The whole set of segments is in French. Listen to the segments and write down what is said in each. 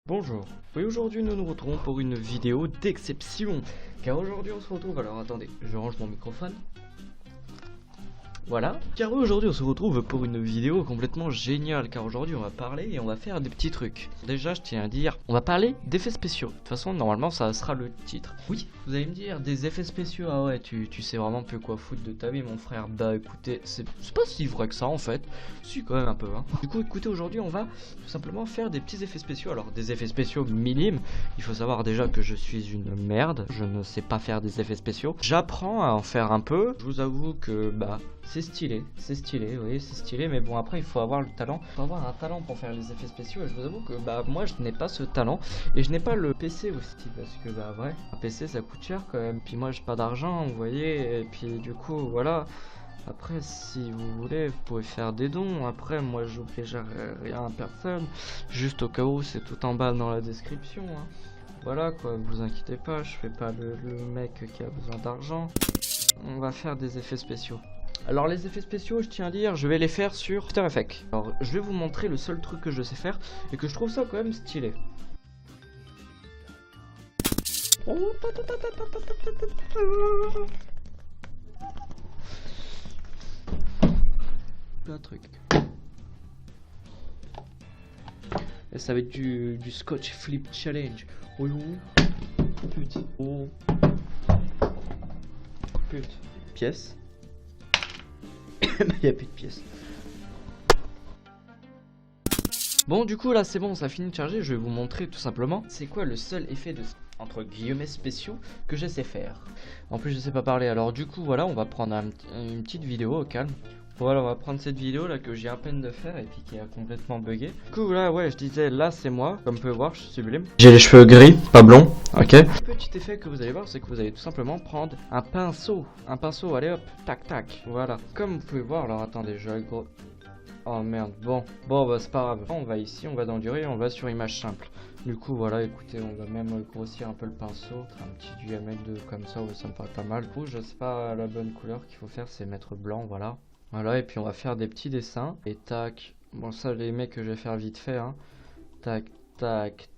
Bonjour, et aujourd'hui nous nous retrouvons pour une vidéo d'exception. Car aujourd'hui on se retrouve, alors attendez, je range mon microphone. Voilà, car aujourd'hui on se retrouve pour une vidéo complètement géniale. Car aujourd'hui on va parler et on va faire des petits trucs. Déjà je tiens à dire, on va parler d'effets spéciaux. De toute façon normalement ça sera le titre. Oui, vous allez me dire, des effets spéciaux, ah ouais tu sais vraiment peu quoi foutre de ta vie mon frère. Bah écoutez, c'est pas si vrai que ça en fait. Si quand même un peu hein. Du coup écoutez, aujourd'hui on va tout simplement faire des petits effets spéciaux. Alors des effets spéciaux minimes. Il faut savoir déjà que je suis une merde, je ne sais pas faire des effets spéciaux. J'apprends à en faire un peu. Je vous avoue que bah c'est stylé, oui, c'est stylé, mais bon, après, il faut avoir le talent. Il faut avoir un talent pour faire les effets spéciaux, et je vous avoue que, bah, moi, je n'ai pas ce talent, et je n'ai pas le PC aussi, parce que, bah, ouais, un PC, ça coûte cher quand même. Puis moi, j'ai pas d'argent, vous voyez, et puis, du coup, voilà. Après, si vous voulez, vous pouvez faire des dons. Après, moi, j'oblige rien à personne. Juste au cas où, c'est tout en bas dans la description, hein. Voilà, quoi, vous inquiétez pas, je fais pas le mec qui a besoin d'argent. On va faire des effets spéciaux. Alors les effets spéciaux, je tiens à dire, je vais les faire sur After Effects. Alors je vais vous montrer le seul truc que je sais faire et que je trouve ça quand même stylé. Plein de trucs. Et ça va être du Scotch Flip Challenge. Oh putain. Oh. Putain. Pièce. Il n'y a plus de pièces. Bon du coup là c'est bon, ça finit de charger. Je vais vous montrer tout simplement c'est quoi le seul effet de entre guillemets spéciaux que je sais faire. En plus je sais pas parler, alors du coup voilà, on va prendre une petite vidéo au calme. Voilà, on va prendre cette vidéo là que j'ai à peine de faire et puis qui a complètement bugué. Du coup là ouais, je disais là c'est moi, comme vous pouvez voir je suis sublime. J'ai les cheveux gris, pas blonds, ok. Petit effet que vous allez voir, c'est que vous allez tout simplement prendre un pinceau, allez hop, tac tac, voilà. Comme vous pouvez voir, alors attendez, je vais le gros... Oh merde, bon bah c'est pas grave. On va ici, on va dans durée, on va sur image simple. Du coup voilà, écoutez, on va même grossir un peu le pinceau, un petit diamètre de comme ça, ouais, ça me paraît pas mal. Du coup je sais pas la bonne couleur qu'il faut faire, c'est mettre blanc, voilà. Voilà, et puis on va faire des petits dessins. Et tac, bon ça les mecs que je vais faire vite fait hein. Tac, tac,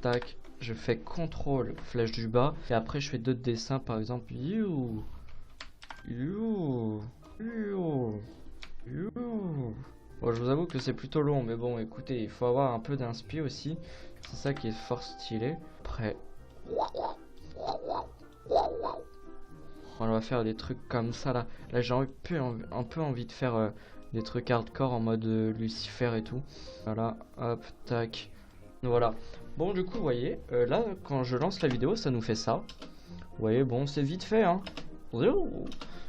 tac. Je fais CTRL, flèche du bas. Et après je fais d'autres dessins, par exemple. You. Bon, je vous avoue que c'est plutôt long, mais bon, écoutez, il faut avoir un peu d'inspi aussi. C'est ça qui est fort stylé. Après... On va faire des trucs comme ça là. Là j'ai un peu envie de faire des trucs hardcore en mode Lucifer et tout. Voilà, hop, tac. Voilà. Bon du coup vous voyez, là quand je lance la vidéo ça nous fait ça. Vous voyez, bon c'est vite fait hein.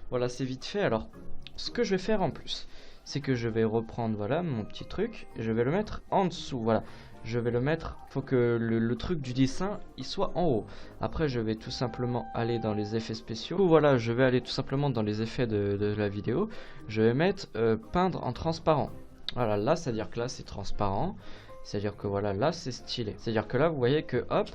Voilà, c'est vite fait. Alors ce que je vais faire en plus, c'est que je vais reprendre voilà mon petit truc et je vais le mettre en dessous. Voilà. Je vais le mettre, faut que le truc du dessin il soit en haut. Après je vais tout simplement aller dans les effets spéciaux. Voilà, je vais aller tout simplement dans les effets de la vidéo. Je vais mettre peindre en transparent. Voilà, là c'est à dire que là c'est transparent. C'est à dire que voilà, là c'est stylé. C'est à dire que là vous voyez que hop,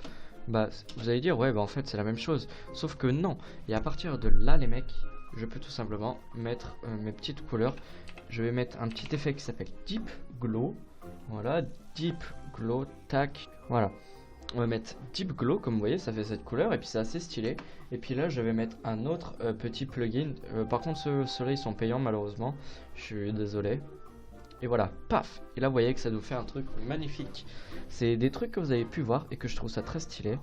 bah vous allez dire ouais bah en fait c'est la même chose. Sauf que non. Et à partir de là les mecs, je peux tout simplement mettre mes petites couleurs. Je vais mettre un petit effet qui s'appelle Deep Glow. Voilà, Deep Glow, tac, voilà. On va mettre Deep Glow, comme vous voyez, ça fait cette couleur, et puis c'est assez stylé. Et puis là, je vais mettre un autre petit plugin. Par contre, ceux-là, ils sont payants, malheureusement. Je suis désolé. Et voilà, paf. Et là, vous voyez que ça nous fait un truc magnifique. C'est des trucs que vous avez pu voir, et que je trouve ça très stylé. Et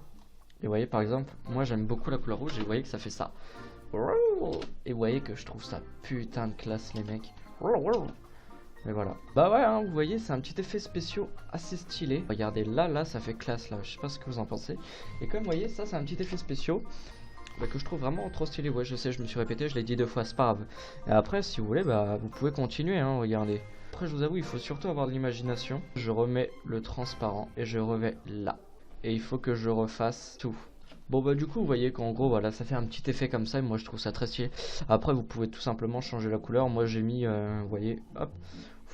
vous voyez, par exemple, moi, j'aime beaucoup la couleur rouge, et vous voyez que ça fait ça. Et vous voyez que je trouve ça putain de classe, les mecs. Mais voilà. Bah ouais, hein, vous voyez, c'est un petit effet spéciaux assez stylé. Regardez, là, ça fait classe, là. Je sais pas ce que vous en pensez. Et comme vous voyez, ça, c'est un petit effet spéciaux bah, que je trouve vraiment trop stylé. Ouais, je sais, je me suis répété, je l'ai dit 2 fois, c'est pas grave. Et après, si vous voulez, bah, vous pouvez continuer, hein, regardez. Après, je vous avoue, il faut surtout avoir de l'imagination. Je remets le transparent et je remets là. Et il faut que je refasse tout. Bon bah du coup vous voyez qu'en gros voilà ça fait un petit effet comme ça et moi je trouve ça très stylé. Après vous pouvez tout simplement changer la couleur. Moi j'ai mis vous voyez hop,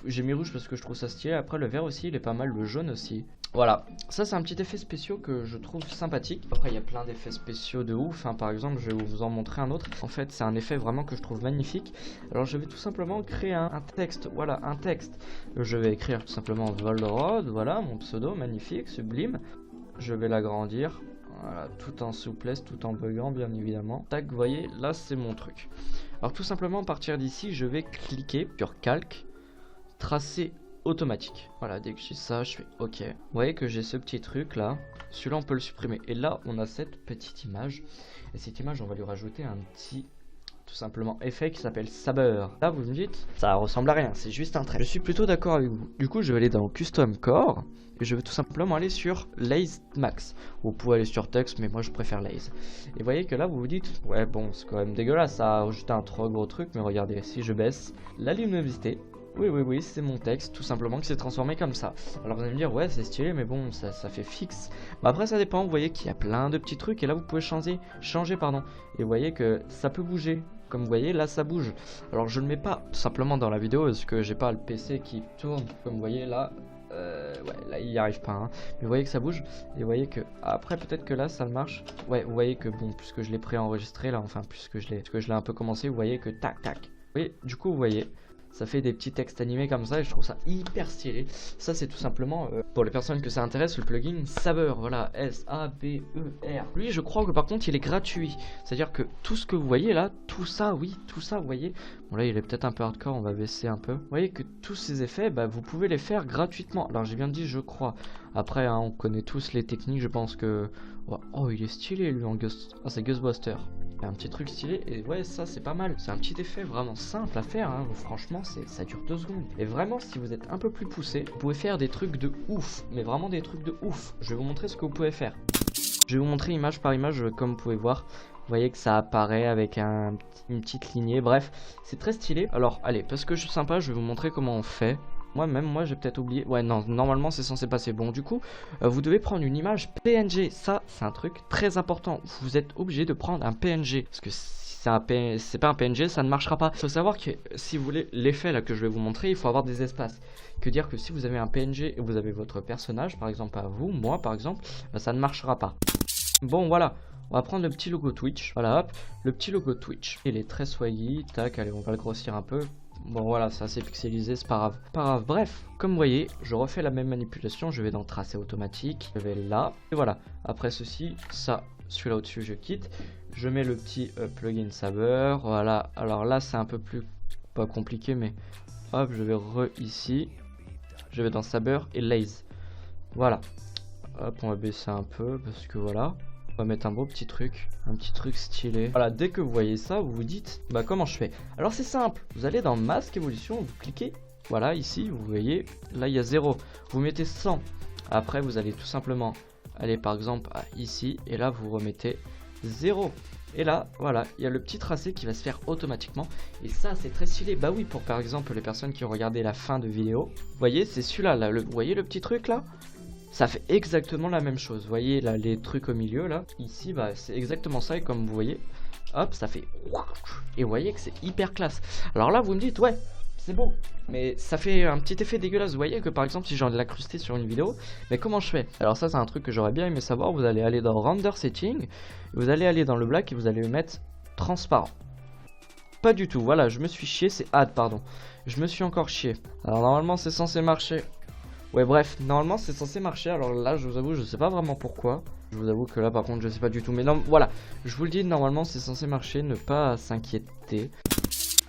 j'ai mis rouge parce que je trouve ça stylé. Après le vert aussi il est pas mal, le jaune aussi. Voilà, ça c'est un petit effet spécial que je trouve sympathique. Après il y a plein d'effets spéciaux de ouf, hein. Par exemple je vais vous en montrer un autre. En fait c'est un effet vraiment que je trouve magnifique. Alors je vais tout simplement créer un texte, voilà un texte. Je vais écrire tout simplement Volrod, voilà mon pseudo, magnifique, sublime. Je vais l'agrandir, voilà, tout en souplesse, tout en buguant bien évidemment. Tac, vous voyez, là c'est mon truc. Alors tout simplement à partir d'ici je vais cliquer sur calque, tracer automatique. Voilà, dès que j'ai ça, je fais OK. Vous voyez que j'ai ce petit truc là. Celui-là, on peut le supprimer. Et là, on a cette petite image. Et cette image, on va lui rajouter un petit, tout simplement, effet qui s'appelle Saber. Là, vous me dites, ça ressemble à rien. C'est juste un trait. Je suis plutôt d'accord avec vous. Du coup, je vais aller dans Custom Core. Et je vais tout simplement aller sur Lazy Max. Vous pouvez aller sur Text, mais moi, je préfère Lazy. Et vous voyez que là, vous vous dites, ouais, bon, c'est quand même dégueulasse. Ça a rajouté un trop gros truc. Mais regardez, si je baisse la luminosité. Oui, c'est mon texte, tout simplement, qui s'est transformé comme ça. Alors vous allez me dire, ouais, c'est stylé, mais bon, ça fait fixe. Bah après, ça dépend, vous voyez qu'il y a plein de petits trucs, et là, vous pouvez changer, pardon. Et vous voyez que ça peut bouger. Comme vous voyez, là, ça bouge. Alors je ne le mets pas tout simplement dans la vidéo, parce que j'ai pas le PC qui tourne. Comme vous voyez, là, ouais, là, il n'y arrive pas. Hein. Mais vous voyez que ça bouge, et vous voyez que, après, peut-être que là, ça marche. Ouais, vous voyez que, bon, puisque je l'ai préenregistré, là, enfin, puisque je l'ai un peu commencé, vous voyez que, tac, tac. Oui, du coup, vous voyez... Ça fait des petits textes animés comme ça et je trouve ça hyper stylé. Ça c'est tout simplement, pour les personnes que ça intéresse, le plugin Saber, voilà, S-A-B-E-R. Lui je crois que par contre il est gratuit. C'est-à-dire que tout ce que vous voyez là, tout ça, oui, tout ça vous voyez. Bon là il est peut-être un peu hardcore, on va baisser un peu. Vous voyez que tous ces effets, bah, vous pouvez les faire gratuitement. Alors j'ai bien dit je crois. Après hein, on connaît tous les techniques, je pense que... Oh il est stylé lui en Ghost... Ah c'est Ghostbuster. Un petit truc stylé et ouais ça c'est pas mal. C'est un petit effet vraiment simple à faire hein. Franchement ça dure 2 secondes. Et vraiment si vous êtes un peu plus poussé, vous pouvez faire des trucs de ouf. Mais vraiment des trucs de ouf. Je vais vous montrer ce que vous pouvez faire. Je vais vous montrer image par image comme vous pouvez voir. Vous voyez que ça apparaît avec une petite lignée. Bref c'est très stylé. Alors allez parce que je suis sympa je vais vous montrer comment on fait. Moi j'ai peut-être oublié. Ouais non, normalement c'est censé passer. Bon du coup, vous devez prendre une image PNG. Ça c'est un truc très important. Vous êtes obligé de prendre un PNG. Parce que si c'est pas un PNG, ça ne marchera pas. Il faut savoir que si vous voulez l'effet là que je vais vous montrer, il faut avoir des espaces. Que dire que si vous avez un PNG et vous avez votre personnage, par exemple à vous, moi par exemple, bah, ça ne marchera pas. Bon voilà. On va prendre le petit logo Twitch. Voilà hop, le petit logo Twitch. Il est très swaggy. Tac, allez on va le grossir un peu. Bon voilà, c'est assez pixelisé, c'est pas grave. Pas grave, bref, comme vous voyez, je refais la même manipulation, je vais dans tracer automatique, je vais là, et voilà. Après ceci, ça, celui-là au-dessus, je quitte. Je mets le petit plugin Saber, voilà. Alors là, c'est un peu plus, pas compliqué, mais hop, je vais ici. Je vais dans Saber et Lazy. Voilà. Hop, on va baisser un peu, parce que voilà. On va mettre un beau petit truc stylé. Voilà, dès que vous voyez ça, vous vous dites, bah comment je fais? Alors c'est simple, vous allez dans masque évolution, vous cliquez, voilà, ici, vous voyez, là il y a 0. Vous mettez 100. Après, vous allez tout simplement aller par exemple à ici, et là vous remettez 0. Et là, voilà, il y a le petit tracé qui va se faire automatiquement. Et ça, c'est très stylé. Bah oui, pour par exemple les personnes qui ont regardé la fin de vidéo. Vous voyez, c'est celui-là, là, vous voyez le petit truc là? Ça fait exactement la même chose. Vous voyez là les trucs au milieu là. Ici bah c'est exactement ça et comme vous voyez, hop ça fait. Et vous voyez que c'est hyper classe. Alors là vous me dites ouais c'est beau. Mais ça fait un petit effet dégueulasse. Vous voyez que par exemple si j'en ai l'incrusté sur une vidéo. Mais comment je fais? Alors ça c'est un truc que j'aurais bien aimé savoir. Vous allez aller dans Render Setting. Vous allez aller dans le black et vous allez le mettre transparent. Pas du tout. Voilà je me suis chié. C'est add pardon. Je me suis encore chié. Alors normalement c'est censé marcher. Ouais bref, normalement c'est censé marcher, alors là je vous avoue je sais pas vraiment pourquoi. Je vous avoue que là par contre je sais pas du tout, mais non voilà, je vous le dis normalement c'est censé marcher, ne pas s'inquiéter.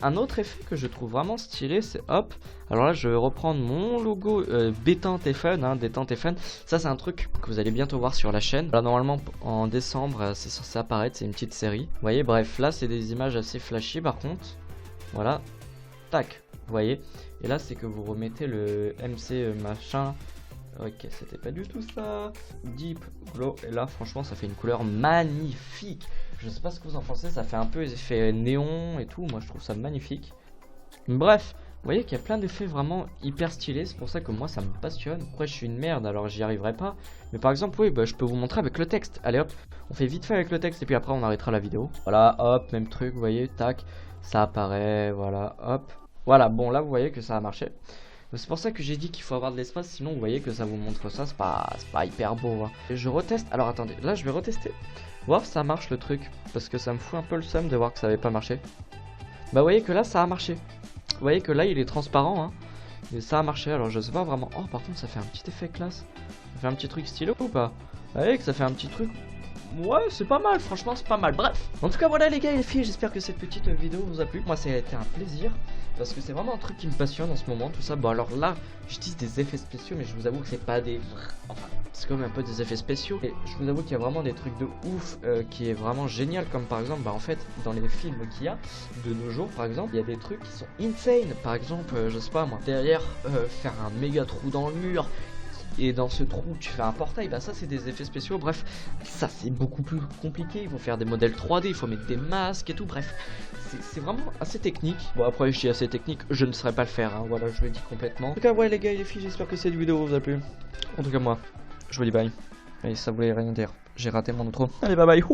Un autre effet que je trouve vraiment stylé c'est hop, alors là je vais reprendre mon logo Détente et Fun, hein, Détente et Fun. Ça c'est un truc que vous allez bientôt voir sur la chaîne. Là normalement en décembre c'est censé apparaître, c'est une petite série. Vous voyez bref là c'est des images assez flashy par contre, voilà, tac. Vous voyez, et là c'est que vous remettez le MC machin. Ok, c'était pas du tout ça. Deep Glow, et là franchement ça fait une couleur magnifique. Je sais pas ce que vous en pensez, ça fait un peu effet néon et tout. Moi je trouve ça magnifique. Bref, vous voyez qu'il y a plein d'effets vraiment hyper stylés. C'est pour ça que moi ça me passionne. Après je suis une merde alors j'y arriverai pas. Mais par exemple oui bah, je peux vous montrer avec le texte. Allez hop, on fait vite fait avec le texte et puis après on arrêtera la vidéo. Voilà hop, même truc, vous voyez, tac. Ça apparaît, voilà hop. Voilà, bon là vous voyez que ça a marché. C'est pour ça que j'ai dit qu'il faut avoir de l'espace, sinon vous voyez que ça vous montre ça, c'est pas hyper beau. Hein. Et je reteste, alors attendez, là je vais retester, voir si ça marche le truc, parce que ça me fout un peu le seum de voir que ça avait pas marché. Bah vous voyez que là ça a marché, vous voyez que là il est transparent, hein. Et ça a marché, alors je sais pas vraiment, oh par contre ça fait un petit effet classe, ça fait un petit truc stylo ou pas? Vous voyez que ça fait un petit truc... Ouais, c'est pas mal, franchement c'est pas mal, bref. En tout cas voilà les gars et les filles, j'espère que cette petite vidéo vous a plu. Moi ça a été un plaisir, parce que c'est vraiment un truc qui me passionne en ce moment, tout ça. Bon alors là, j'utilise des effets spéciaux, mais je vous avoue que c'est pas des... Enfin, c'est quand même un peu des effets spéciaux. Et je vous avoue qu'il y a vraiment des trucs de ouf qui est vraiment génial, comme par exemple, bah en fait, dans les films qu'il y a de nos jours, par exemple, il y a des trucs qui sont insane. Par exemple, je sais pas moi, derrière, faire un méga trou dans le mur, et dans ce trou tu fais un portail, bah ça c'est des effets spéciaux, bref, ça c'est beaucoup plus compliqué, il faut faire des modèles 3D, il faut mettre des masques et tout, bref, c'est vraiment assez technique. Bon après je dis assez technique, je ne saurais pas le faire, hein, voilà, je le dis complètement. En tout cas ouais les gars et les filles, j'espère que cette vidéo vous a plu. En tout cas moi, je vous dis bye. Et ça voulait rien dire, j'ai raté mon outro. Allez bye bye.